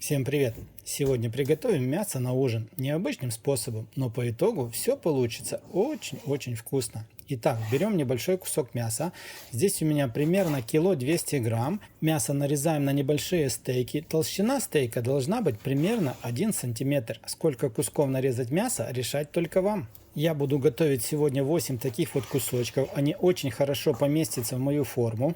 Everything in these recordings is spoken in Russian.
Всем привет! Сегодня приготовим мясо на ужин необычным способом, но по итогу все получится очень-очень вкусно. Итак, берем небольшой кусок мяса. Здесь у меня примерно кило 200 грамм. Мясо нарезаем на небольшие стейки. Толщина стейка должна быть примерно 1 сантиметр. Сколько кусков нарезать мяса, решать только вам. Я буду готовить сегодня 8 таких вот кусочков. Они очень хорошо поместятся в мою форму.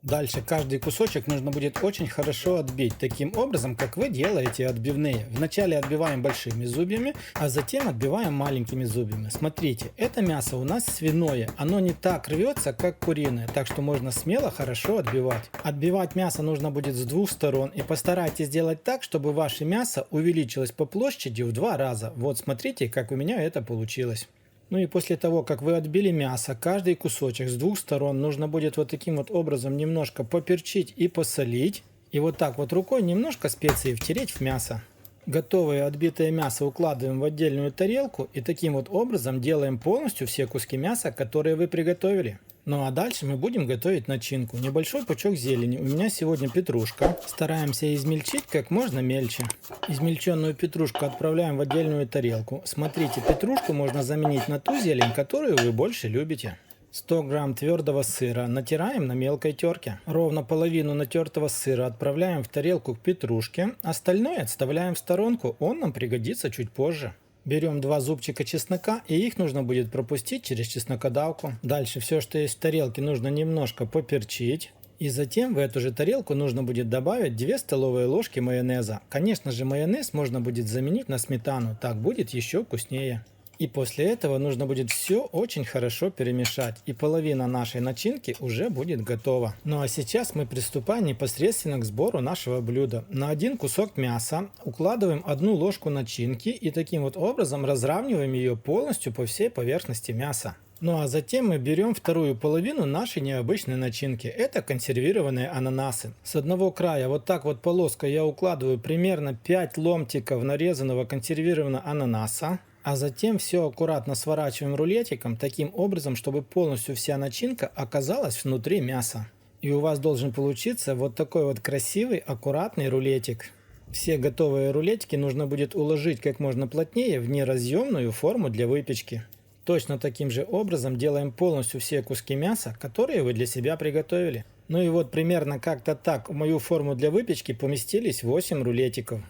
Дальше каждый кусочек нужно будет очень хорошо отбить, таким образом, как вы делаете отбивные. Вначале отбиваем большими зубьями, а затем отбиваем маленькими зубьями. Смотрите, это мясо у нас свиное, оно не так рвется, как куриное, так что можно смело хорошо отбивать. Отбивать мясо нужно будет с двух сторон, и постарайтесь сделать так, чтобы ваше мясо увеличилось по площади в 2 раза. Вот смотрите, как у меня это получилось. Ну и после того, как вы отбили мясо, каждый кусочек с двух сторон нужно будет вот таким вот образом немножко поперчить и посолить. И вот так вот рукой немножко специй втереть в мясо. Готовое отбитое мясо укладываем в отдельную тарелку и таким вот образом делаем полностью все куски мяса, которые вы приготовили. Ну а дальше мы будем готовить начинку. Небольшой пучок зелени. У меня сегодня петрушка. Стараемся измельчить как можно мельче. Измельченную петрушку отправляем в отдельную тарелку. Смотрите, петрушку можно заменить на ту зелень, которую вы больше любите. 100 грамм твердого сыра натираем на мелкой терке. Ровно половину натертого сыра отправляем в тарелку к петрушке. Остальное отставляем в сторонку, он нам пригодится чуть позже. Берем 2 зубчика чеснока, и их нужно будет пропустить через чеснокодавку. Дальше все, что есть в тарелке, нужно немножко поперчить. И затем в эту же тарелку нужно будет добавить 2 столовые ложки майонеза. Конечно же, майонез можно будет заменить на сметану, так будет еще вкуснее. И после этого нужно будет все очень хорошо перемешать, и половина нашей начинки уже будет готова. Ну а сейчас мы приступаем непосредственно к сбору нашего блюда. На один кусок мяса укладываем 1 ложку начинки и таким вот образом разравниваем ее полностью по всей поверхности мяса. Ну а затем мы берем вторую половину нашей необычной начинки. Это консервированные ананасы. С одного края вот так вот полоской я укладываю примерно 5 ломтиков нарезанного консервированного ананаса. А затем все аккуратно сворачиваем рулетиком таким образом, чтобы полностью вся начинка оказалась внутри мяса. И у вас должен получиться вот такой вот красивый аккуратный рулетик. Все готовые рулетики нужно будет уложить как можно плотнее в неразъемную форму для выпечки. Точно таким же образом делаем полностью все куски мяса, которые вы для себя приготовили. Ну и вот примерно как-то так в мою форму для выпечки поместились 8 рулетиков.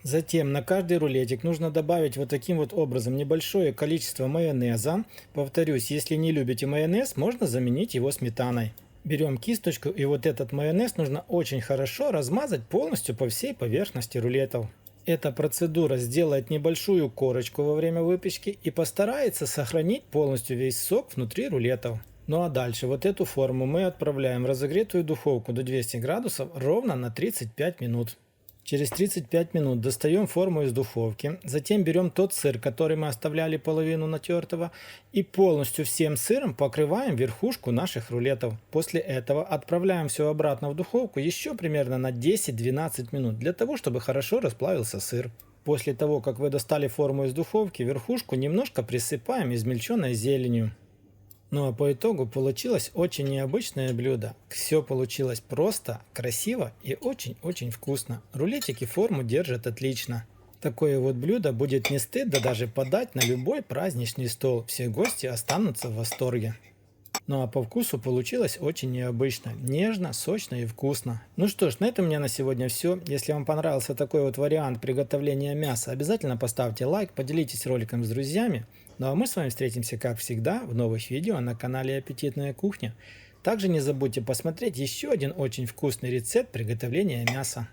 Затем на каждый рулетик нужно добавить вот таким вот образом небольшое количество майонеза. Повторюсь, если не любите майонез, можно заменить его сметаной. Берем кисточку, и вот этот майонез нужно очень хорошо размазать полностью по всей поверхности рулетов. Эта процедура сделает небольшую корочку во время выпечки и постарается сохранить полностью весь сок внутри рулетов. Ну а дальше вот эту форму мы отправляем в разогретую духовку до 200 градусов ровно на 35 минут. Через 35 минут достаем форму из духовки, затем берем тот сыр, который мы оставляли половину натертого, и полностью всем сыром покрываем верхушку наших рулетов. После этого отправляем все обратно в духовку еще примерно на 10-12 минут, для того, чтобы хорошо расплавился сыр. После того, как вы достали форму из духовки, верхушку немножко присыпаем измельченной зеленью. Ну а по итогу получилось очень необычное блюдо. Все получилось просто, красиво и очень-очень вкусно. Рулетики форму держат отлично. Такое вот блюдо будет не стыдно даже подать на любой праздничный стол. Все гости останутся в восторге. Ну а по вкусу получилось очень необычно, нежно, сочно и вкусно. Ну что ж, на этом у меня на сегодня все. Если вам понравился такой вот вариант приготовления мяса, обязательно поставьте лайк, поделитесь роликом с друзьями. Ну а мы с вами встретимся, как всегда, в новых видео на канале Аппетитная кухня. Также не забудьте посмотреть еще один очень вкусный рецепт приготовления мяса.